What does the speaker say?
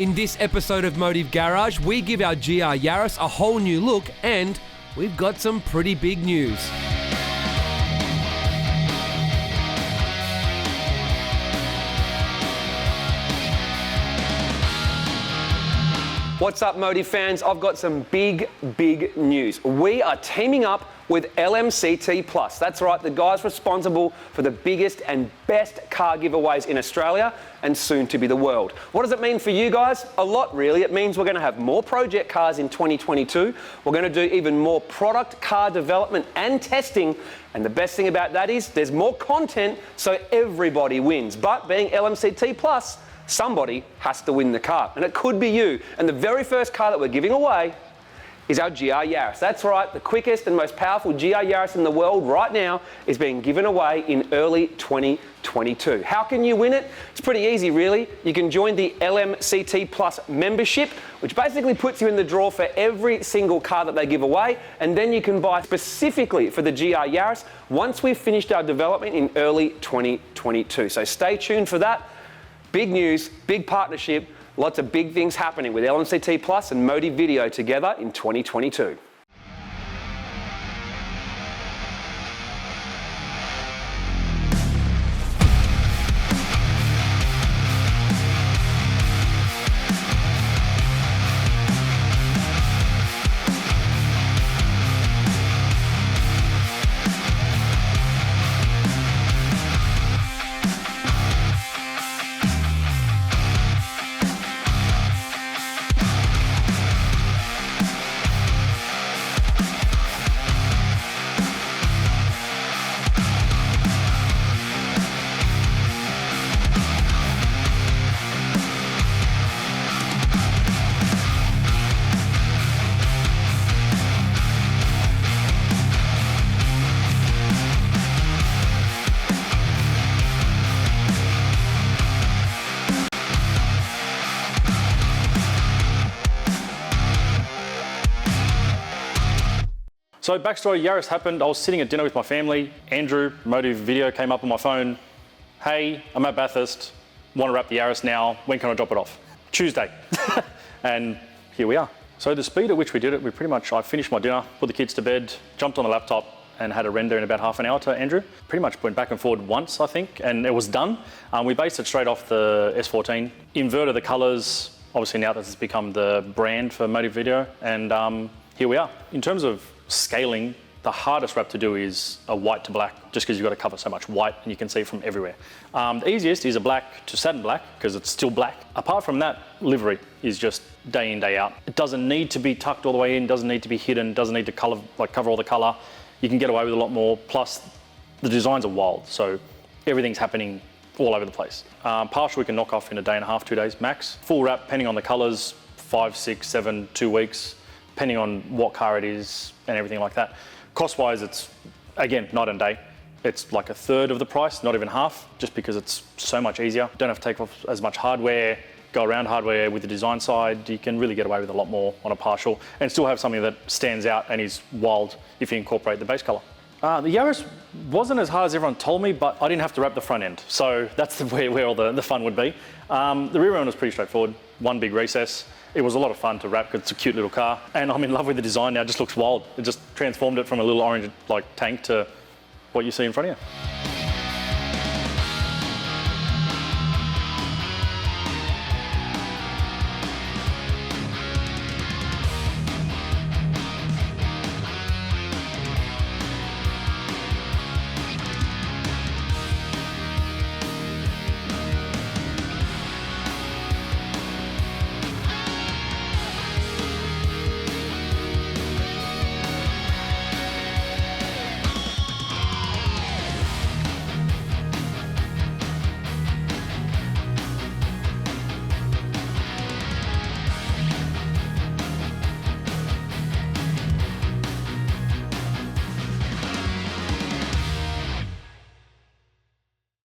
In this episode of Motive Garage, we give our GR Yaris a whole new look and we've got some pretty big news. What's up, Motive fans? I've got some big news. We are teaming up with LMCT Plus. That's right, the guys responsible for the biggest and best car giveaways in Australia and soon to be the world. What does it mean for you guys? A lot, really. It means we're going to have more project cars in 2022. We're going to do even more product car development and testing. And the best thing about that is there's more content, so everybody wins. But being LMCT Plus, somebody has to win the car, and it could be you. And the very first car that we're giving away is our GR Yaris. That's right, the quickest and most powerful GR Yaris in the world right now is being given away in early 2022. How can you win it? It's pretty easy, really. You can join the LMCT Plus membership, which basically puts you in the draw for every single car that they give away, and then you can buy specifically for the GR Yaris once we've finished our development in early 2022. So stay tuned for that. Big news, big partnership, lots of big things happening with LMCT Plus and Motive Video together in 2022. So backstory, Yaris happened, I was sitting at dinner with my family, Andrew, Motive Video came up on my phone, hey, I'm at Bathurst, want to wrap the Yaris now, when can I drop it off? Tuesday. And here we are. So the speed at which we did it, I finished my dinner, put the kids to bed, jumped on the laptop and had a render in about half an hour to Andrew. Pretty much went back and forward once, I think, and it was done. We based it straight off the S14, inverted the colors, obviously now this has become the brand for Motive Video, and here we are. In terms of scaling, the hardest wrap to do is a white to black, just because you've got to cover so much white and you can see from everywhere. The easiest is a black to satin black, because it's still black. Apart from that, livery is just day in, day out. It doesn't need to be tucked all the way in, doesn't need to be hidden, doesn't need to cover all the color. You can get away with a lot more, plus the designs are wild, so everything's happening all over the place. Partial we can knock off in a day and a half, 2 days max. Full wrap, depending on the colors, 5, 6, 7, 2 weeks, depending on what car it is and everything like that. Cost-wise, it's, again, night and day. It's like a third of the price, not even half, just because it's so much easier. Don't have to take off as much hardware, go around hardware with the design side. You can really get away with a lot more on a partial and still have something that stands out and is wild if you incorporate the base color. The Yaris wasn't as hard as everyone told me, but I didn't have to wrap the front end. So that's where all the fun would be. The rear end was pretty straightforward, one big recess. It was a lot of fun to wrap because it's a cute little car, and I'm in love with the design now. It just looks wild. It just transformed it from a little orange tank to what you see in front of you.